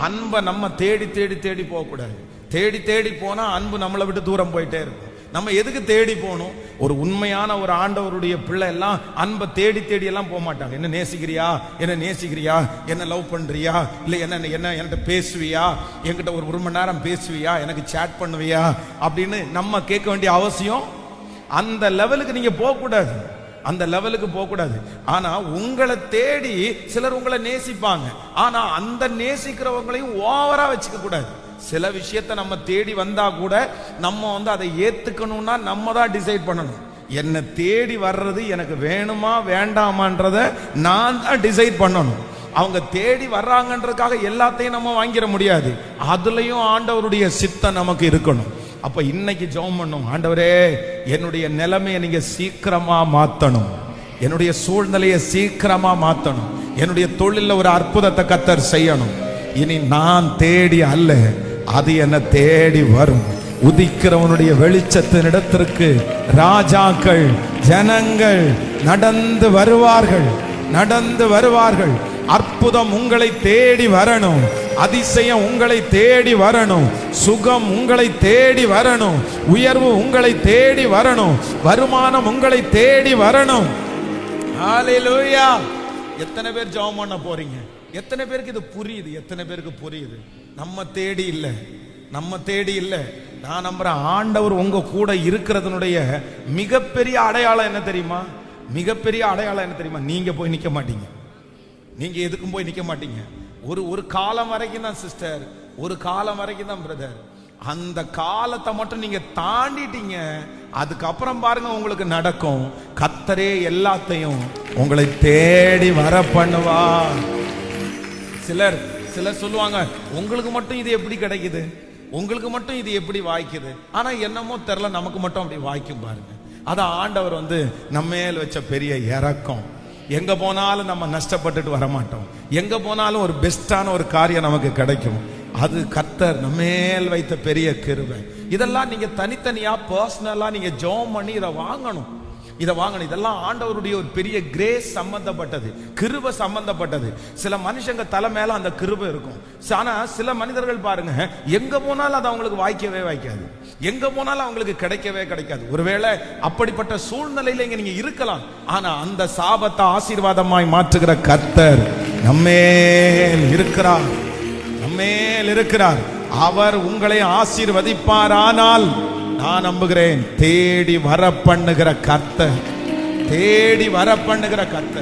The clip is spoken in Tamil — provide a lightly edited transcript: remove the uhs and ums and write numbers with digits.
அன்பை நம்ம தேடி தேடி தேடி போகக்கூடாது. தேடி தேடி போனா அன்பு நம்மளை விட்டு தூரம் போயிட்டே இருக்கும். நம்ம எதுக்கு தேடி போகணும்? ஒரு உண்மையான ஒரு ஆண்டவருடைய பிள்ளை எல்லாம் அன்பை தேடி தேடி எல்லாம் போக மாட்டாங்க. என்ன நேசிக்கிறியா, என்ன நேசிக்கிறியா, என்ன லவ் பண்றியா, இல்ல என்ன என்ன என்கிட்ட பேசுவியா, என்கிட்ட ஒரு மணி நேரம் பேசுவியா, எனக்கு சேட் பண்ணுவியா அப்படின்னு நம்ம கேட்க வேண்டிய அவசியம். அந்த லெவலுக்கு நீங்க போக கூடாது, அந்த லெவலுக்கு போக கூடாது. ஆனா உங்களை தேடி சிலர் உங்களை நேசிப்பாங்க. ஆனா அந்த நேசிக்கிறவங்களையும் ஓவரா வச்சுக்க கூடாது. சில விஷயத்தை நம்ம தேடி வந்தா கூட நம்ம அதை ஏத்துக்கணும்னா நம்ம தான் டிசைட் பண்ணணும். என்ன தேடி வர்றது எனக்கு வேணுமா வேண்டாமான்றத நான் தான் டிசைட் பண்ணணும். அவங்க தேடி வர்றாங்கன்றதுக்காக எல்லாத்தையும் நம்ம வாங்கிட முடியாது. அதுலயும் ஆண்டவருடைய சித்தம் நமக்கு இருக்கணும். அப்ப இன்னைக்கு ஜெபம் பண்ணும், ஆண்டவரே என்னுடைய நிலைமையை நீங்க சீக்கிரமா மாத்தணும், என்னுடைய சூழ்நிலையை சீக்கிரமா மாத்தணும், என்னுடைய தொழில ஒரு அற்புதத்தை கர்த்தர் செய்யணும். இனி நான் தேடி அல்ல, அது என்ன தேடி வரும். உதிக்கிறவனுடைய வெளிச்சத்தின் இடத்திற்கு ராஜாக்கள் ஜனங்கள் நடந்து வருவார்கள், நடந்து வருவார்கள். அற்புதம் உங்களை தேடி வரணும், அதிசயம் உங்களை தேடி வரணும், சுகம் உங்களை தேடி வரணும், உயர்வு உங்களை தேடி வரணும், வருமானம் உங்களை தேடி வரணும். ஹல்லேலூயா. எத்தனை பேர் ஜெபம் பண்ண போறீங்க? எத்தனை பேருக்கு இது புரியுது? எத்தனை பேருக்கு புரியுது? நம்ம தேடி இல்ல, நம்ம தேடி இல்ல. நான் நம்புறேன் ஆண்டவர் உங்க கூட இருக்கிறதுனுடைய மிகப்பெரிய அடையாளம் என்ன தெரியுமா? மிகப்பெரிய அடையாளம் என்ன தெரியுமா? நீங்க போய் நிக்க மாட்டீங்க, நீங்க எதுக்கும் போய் நிக்க மாட்டீங்க. ஒரு காலம் வரைக்கும் தான் சிஸ்டர், ஒரு காலம் வரைக்கும் தான் பிரதர். அந்த காலத்தை மட்டும் நீங்க தாண்டிட்டீங்க, அதுக்கப்புறம் பாருங்க உங்களுக்கு நடக்கும். கர்த்தரே எல்லாத்தையும் உங்களை தேடி வர பண்ணுவா. சிலர் சொல்லுவாங்க, உங்களுக்கு மட்டும் இது எப்படி கிடைக்குது, உங்களுக்கு மட்டும் இது எப்படி வாய்க்குது. ஆனா என்னமோ தெரியல, நமக்கு மட்டும் அப்படி வாய்க்கும் பாருங்க. அதான் ஆண்டவர் நம்ம மேல் வச்ச பெரிய இரக்கம். எங்க போனாலும் நம்ம நஷ்டப்பட்டுட்டு வரமாட்டோம், எங்க போனாலும் ஒரு பெஸ்டான ஒரு காரியம் நமக்கு கிடைக்கும். அது கர்த்தர் நம்ம மேல் வைத்த பெரிய கிருபை. இதெல்லாம் நீங்க தனித்தனியா பர்சனலா நீங்க ஜெபம் பண்ணி இதை வாங்கணும், இதை வாங்கணும். இதெல்லாம் ஆண்டவருடைய ஒரு பெரிய கிரேஸ் சம்பந்தப்பட்டது, கிருபை சம்பந்தப்பட்டது. சில மனுஷங்க தலை மேல அந்த கிருபை இருக்கும். ஆனா சில மனிதர்கள் பாருங்க, எங்க போனாலும் அது அவங்களுக்கு வாய்க்கவே வாய்க்காது, எங்க போனாலும் அவங்களுக்கு கிடைக்கவே கிடைக்காது. ஒருவேளை அப்படிப்பட்ட சூழ்நிலையில இங்க நீங்க இருக்கலாம். ஆனா அந்த சாபத்தை ஆசீர்வாதமாய் மாற்றுகிற கர்த்தர் நம்மேல் இருக்கிறார், நம்மேல் இருக்கிறார். அவர் உங்களை ஆசீர்வதிப்பார். ஆனால் நான் நம்புகிறேன், தேடி வர பண்ணுகிற கர்த்தர், தேடி வர பண்ணுகிற கர்த்தர்.